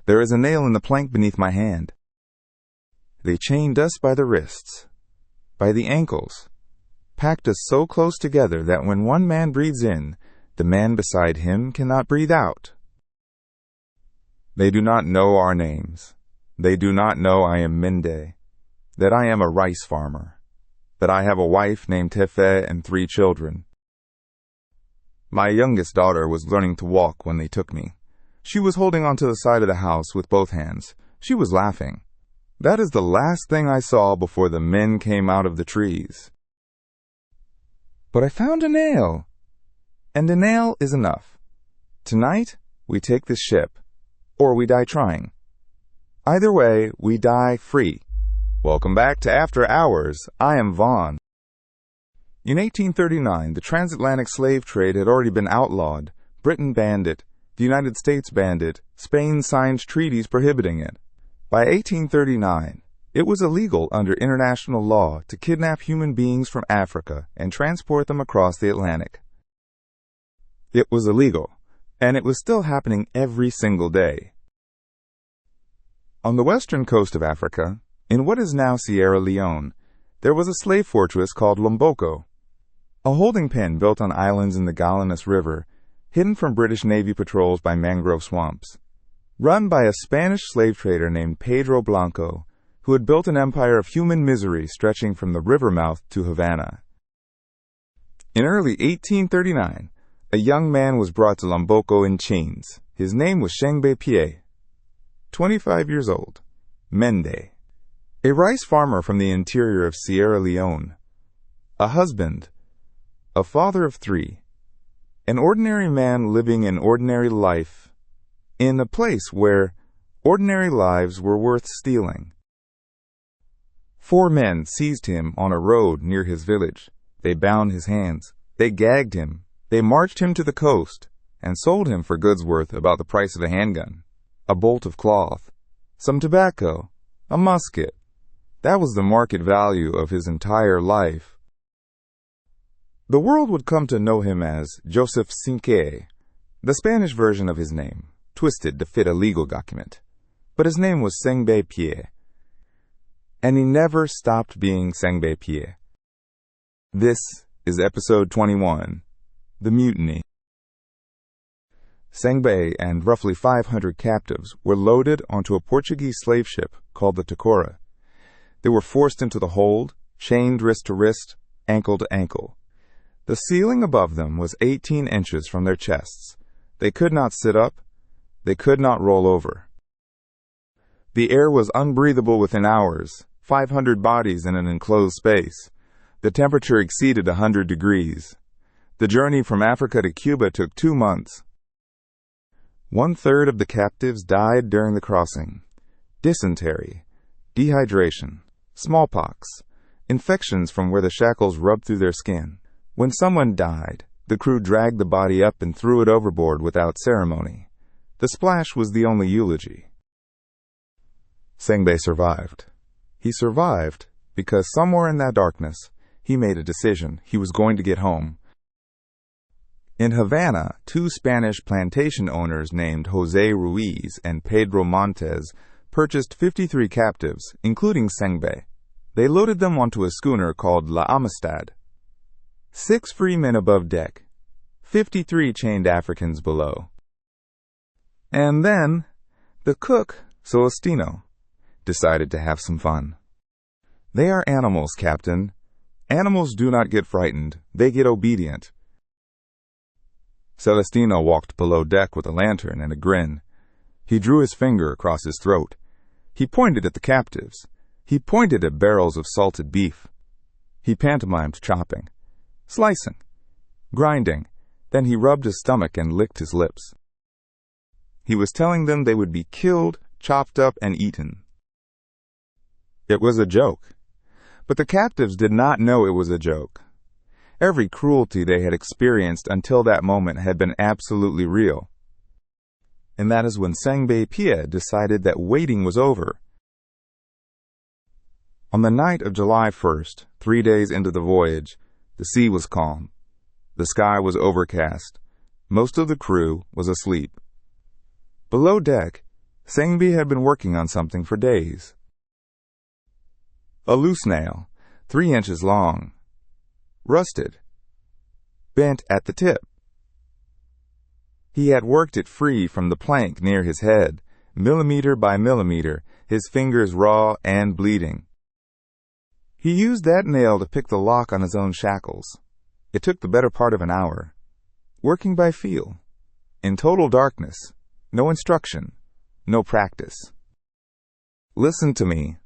There is a nail in the plank beneath my hand. They chained us by the wrists, by the ankles, packed us so close together that when one man breathes in, the man beside him cannot breathe out. They do not know our names. They do not know I am Mende, that I am a rice farmer, that I have a wife named Tefe and 3 children. My youngest daughter was learning to walk when they took me. She was holding onto the side of the house with both hands. She was laughing. That is the last thing I saw before the men came out of the trees. But I found a nail, and a nail is enough. Tonight, we take this ship, or we die trying. Either way, we die free. Welcome back to After Hours. I am Vaughn. In 1839, the transatlantic slave trade had already been outlawed. Britain banned it. The United States banned it. Spain signed treaties prohibiting it. By 1839, it was illegal under international law to kidnap human beings from Africa and transport them across the Atlantic. It was illegal, and it was still happening every single day. On the western coast of Africa, in what is now Sierra Leone, there was a slave fortress called Lomboko, a holding pen built on islands in the Galanus River, hidden from British Navy patrols by mangrove swamps. Run by a Spanish slave trader named Pedro Blanco, who had built an empire of human misery stretching from the river mouth to Havana. In early 1839, a young man was brought to Lomboko in chains. His name was Sengbe Pieh, 25 years old, Mende, a rice farmer from the interior of Sierra Leone, a husband, a father of 3, an ordinary man living an ordinary life, in a place where ordinary lives were worth stealing. 4 men seized him on a road near his village. They bound his hands. They gagged him. They marched him to the coast and sold him for goods worth about the price of a handgun, a bolt of cloth, some tobacco, a musket. That was the market value of his entire life. The world would come to know him as Joseph Cinque, the Spanish version of his name, twisted to fit a legal document. But his name was Sengbe Pieh, and he never stopped being Sengbe Pieh. This is episode 21, The Mutiny. Sengbe and roughly 500 captives were loaded onto a Portuguese slave ship called the Tacora. They were forced into the hold, chained wrist to wrist, ankle to ankle. The ceiling above them was 18 inches from their chests. They could not sit up. They could not roll over. The air was unbreathable within hours, 500 bodies in an enclosed space. The temperature exceeded 100 degrees. The journey from Africa to Cuba took 2 months. 1/3 of the captives died during the crossing. Dysentery, dehydration, smallpox, infections from where the shackles rubbed through their skin. When someone died, the crew dragged the body up and threw it overboard without ceremony. The splash was the only eulogy. Sengbe survived. He survived because somewhere in that darkness, he made a decision. He was going to get home. In Havana, 2 Spanish plantation owners named José Ruiz and Pedro Montes purchased 53 captives, including Sengbe. They loaded them onto a schooner called La Amistad. 6 free men above deck, 53 chained Africans below. And then, the cook, Celestino, decided to have some fun. They are animals, Captain. Animals do not get frightened. They get obedient. Celestino walked below deck with a lantern and a grin. He drew his finger across his throat. He pointed at the captives. He pointed at barrels of salted beef. He pantomimed chopping, slicing, grinding. Then he rubbed his stomach and licked his lips. He was telling them they would be killed, chopped up, and eaten. It was a joke. But the captives did not know it was a joke. Every cruelty they had experienced until that moment had been absolutely real. And that is when Sengbe Pieh decided that waiting was over. On the night of July 1st, 3 days into the voyage, the sea was calm. The sky was overcast. Most of the crew was asleep. Below deck, Sengbe had been working on something for days. A loose nail, 3 inches long, rusted, bent at the tip. He had worked it free from the plank near his head, millimeter by millimeter, his fingers raw and bleeding. He used that nail to pick the lock on his own shackles. It took the better part of an hour, working by feel, in total darkness, no instruction, no practice. Listen to me,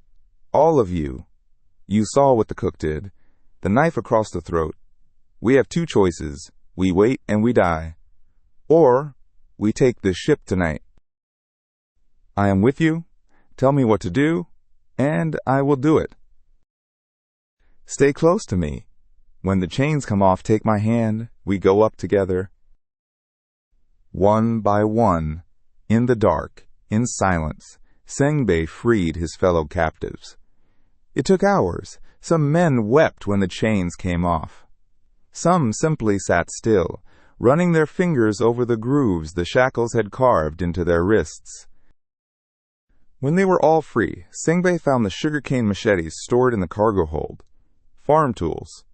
all of you. You saw what the cook did, the knife across the throat. We have 2 choices. We wait and we die. Or we take this ship tonight. I am with you. Tell me what to do, and I will do it. Stay close to me. When the chains come off, take my hand. We go up together. One by one, in the dark, in silence, Sengbe freed his fellow captives. It took hours. Some men wept when the chains came off. Some simply sat still, running their fingers over the grooves the shackles had carved into their wrists. When they were all free, Sengbe found the sugarcane machetes stored in the cargo hold. Farm tools,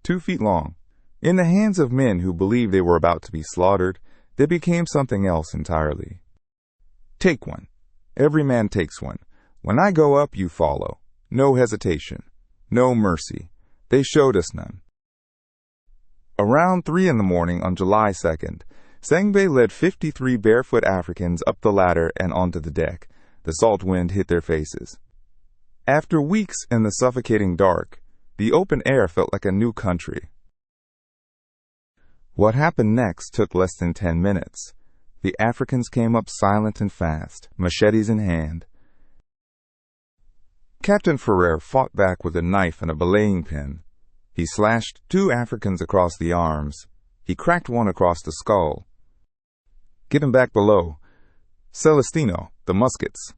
2 feet long. In the hands of men who believed they were about to be slaughtered, they became something else entirely. Take one. Every man takes one. When I go up, you follow. No hesitation. No mercy. They showed us none. Around 3 in the morning on July 2nd, Sengbe led 53 barefoot Africans up the ladder and onto the deck. The salt wind hit their faces. After weeks in the suffocating dark, the open air felt like a new country. What happened next took less than 10 minutes. The Africans came up silent and fast, machetes in hand. Captain Ferrer fought back with a knife and a belaying pin. He slashed 2 Africans across the arms. He cracked one across the skull. Get him back below. Celestino, the muskets.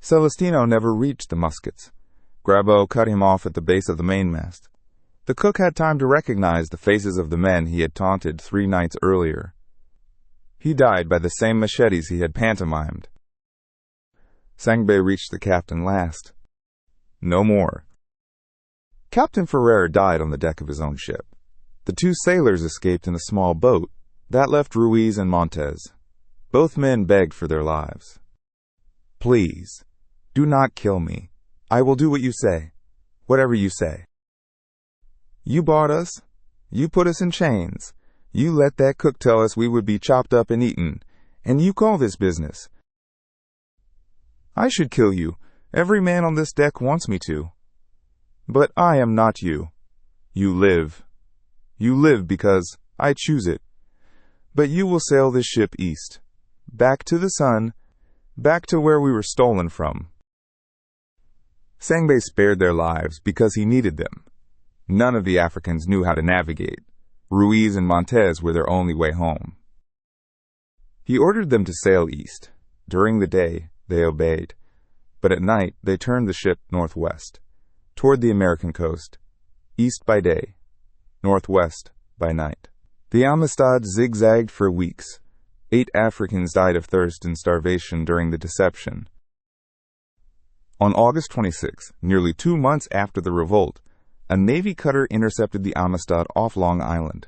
Celestino never reached the muskets. Grabo cut him off at the base of the mainmast. The cook had time to recognize the faces of the men he had taunted 3 nights earlier. He died by the same machetes he had pantomimed. Sengbe reached the captain last. No more. Captain Ferrer died on the deck of his own ship. The 2 sailors escaped in a small boat. That left Ruiz and Montes. Both men begged for their lives. Please, do not kill me. I will do what you say, whatever you say. You bought us. You put us in chains. You let that cook tell us we would be chopped up and eaten, and you call this business. I should kill you. Every man on this deck wants me to. But I am not you. You live. You live because I choose it. But you will sail this ship east, back to the sun, back to where we were stolen from. Sengbe spared their lives because he needed them. None of the Africans knew how to navigate. Ruiz and Montes were their only way home. He ordered them to sail east. During the day, they obeyed. But at night, they turned the ship northwest, toward the American coast, east by day, northwest by night. The Amistad zigzagged for weeks. 8 Africans died of thirst and starvation during the deception. On August 26, nearly 2 months after the revolt, a Navy cutter intercepted the Amistad off Long Island.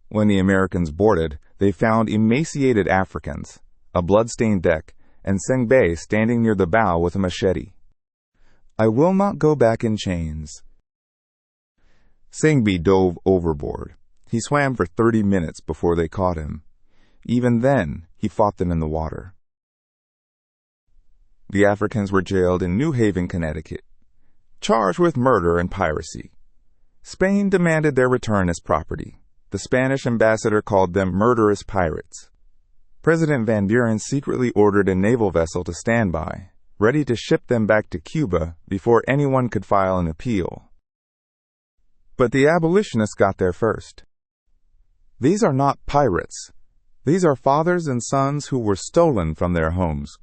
When the Americans boarded, they found emaciated Africans, a blood-stained deck, and Sengbe standing near the bow with a machete. I will not go back in chains. Sengbe dove overboard. He swam for 30 minutes before they caught him. Even then, he fought them in the water. The Africans were jailed in New Haven, Connecticut, charged with murder and piracy. Spain demanded their return as property. The Spanish ambassador called them murderous pirates. President Van Buren secretly ordered a naval vessel to stand by, ready to ship them back to Cuba before anyone could file an appeal. But the abolitionists got there first. These are not pirates. These are fathers and sons who were stolen from their homes.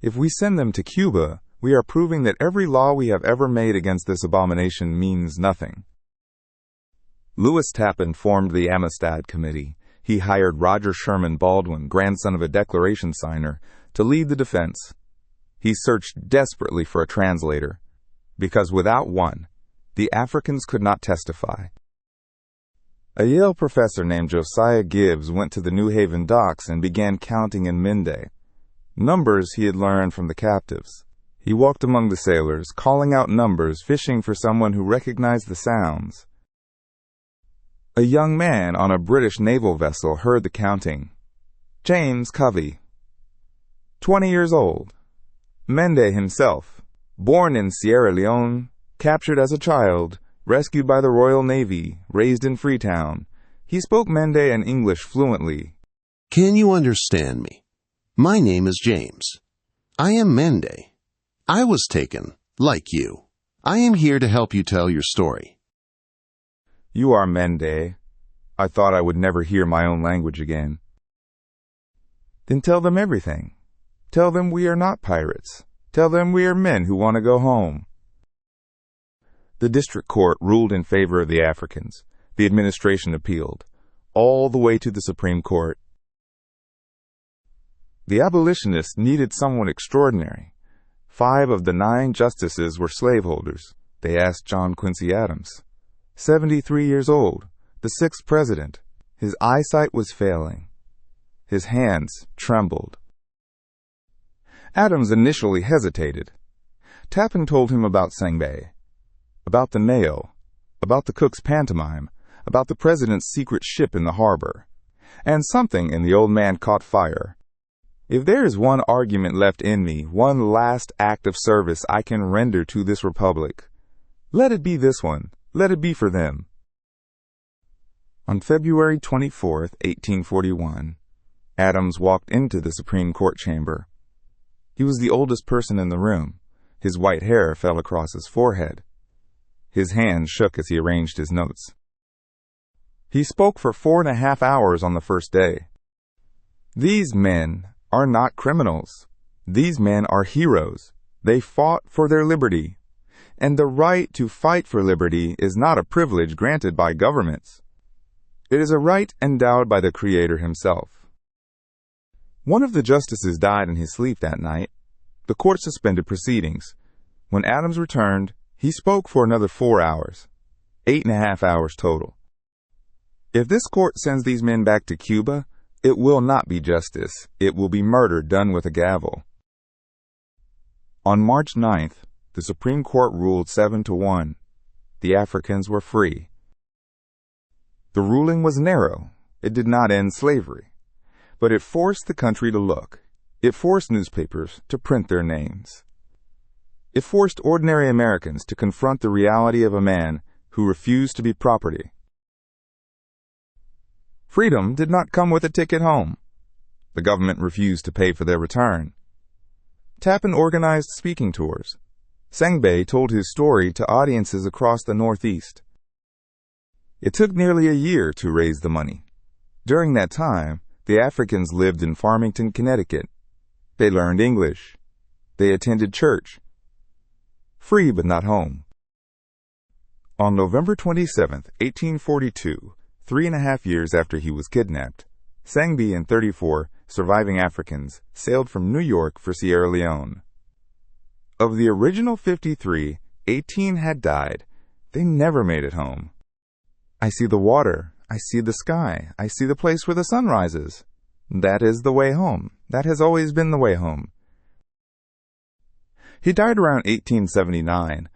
If we send them to Cuba, we are proving that every law we have ever made against this abomination means nothing. Lewis Tappan formed the Amistad Committee. He hired Roger Sherman Baldwin, grandson of a Declaration signer, to lead the defense. He searched desperately for a translator, because without one, the Africans could not testify. A Yale professor named Josiah Gibbs went to the New Haven docks and began counting in Mende, numbers he had learned from the captives. He walked among the sailors, calling out numbers, fishing for someone who recognized the sounds. A young man on a British naval vessel heard the counting. James Covey, 20 years old. Mende himself, born in Sierra Leone, captured as a child, rescued by the Royal Navy, raised in Freetown. He spoke Mende and English fluently. Can you understand me? My name is James. I am Mende. I was taken, like you. I am here to help you tell your story. You are Mende. I thought I would never hear my own language again. Then tell them everything. Tell them we are not pirates. Tell them we are men who want to go home. The district court ruled in favor of the Africans. The administration appealed, all the way to the Supreme Court. The abolitionists needed someone extraordinary. 5 of the 9 justices were slaveholders. They asked John Quincy Adams, 73 years old, the 6th president. His eyesight was failing. His hands trembled. Adams initially hesitated. Tappan told him about Sengbe, about the nail, about the cook's pantomime, about the president's secret ship in the harbor. And something in the old man caught fire. If there is one argument left in me, one last act of service I can render to this republic, let it be this one. Let it be for them. On February 24, 1841, Adams walked into the Supreme Court chamber. He was the oldest person in the room. His white hair fell across his forehead. His hand shook as he arranged his notes. He spoke for 4.5 hours on the first day. These men are not criminals. These men are heroes. They fought for their liberty. And the right to fight for liberty is not a privilege granted by governments. It is a right endowed by the Creator himself. One of the justices died in his sleep that night. The court suspended proceedings. When Adams returned, he spoke for another 4 hours, 8.5 hours total. If this court sends these men back to Cuba, it will not be justice. It will be murder done with a gavel. On March 9th, the Supreme Court ruled 7-1. The Africans were free. The ruling was narrow. It did not end slavery. But it forced the country to look. It forced newspapers to print their names. It forced ordinary Americans to confront the reality of a man who refused to be property. Freedom did not come with a ticket home. The government refused to pay for their return. Tappan organized speaking tours. Sengbe told his story to audiences across the Northeast. It took nearly a year to raise the money. During that time, the Africans lived in Farmington, Connecticut. They learned English. They attended church. Free but not home. On November 27, 1842, 3.5 years after he was kidnapped, Sengbe and 34 surviving Africans sailed from New York for Sierra Leone. Of the original 53, 18 had died. They never made it home. I see the water. I see the sky. I see the place where the sun rises. That is the way home. That has always been the way home. He died around 1879.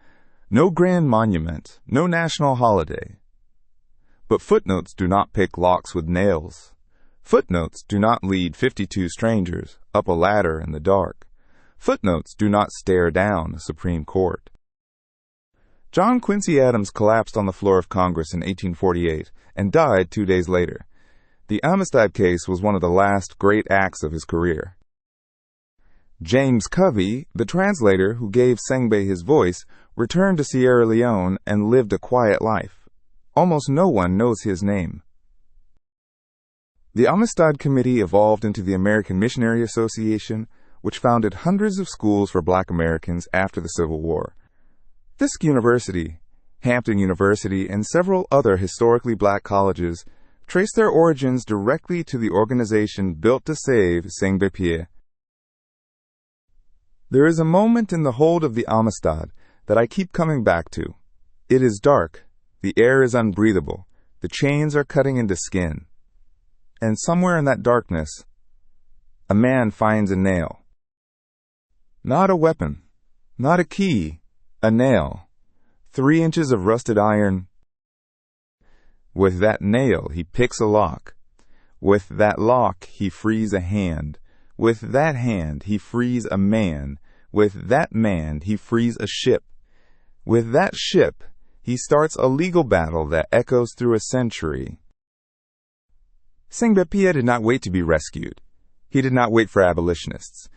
No grand monument, no national holiday. But footnotes do not pick locks with nails. Footnotes do not lead 52 strangers up a ladder in the dark. Footnotes do not stare down a Supreme Court. John Quincy Adams collapsed on the floor of Congress in 1848 and died 2 days later. The Amistad case was one of the last great acts of his career. James Covey, the translator who gave Sengbe his voice, returned to Sierra Leone and lived a quiet life. Almost no one knows his name. The Amistad Committee evolved into the American Missionary Association, which founded hundreds of schools for Black Americans after the Civil War. Fisk University, Hampton University, and several other historically black colleges trace their origins directly to the organization built to save Sengbe Pieh. There is a moment in the hold of the Amistad that I keep coming back to. It is dark, the air is unbreathable, the chains are cutting into skin. And somewhere in that darkness, a man finds a nail. Not a weapon, not a key, a nail. 3 inches of rusted iron. With that nail he picks a lock. With that lock he frees a hand. With that hand he frees a man. With that man he frees a ship. With that ship he starts a legal battle that echoes through a century. Sengbe Pieh did not wait to be rescued. He did not wait for abolitionists.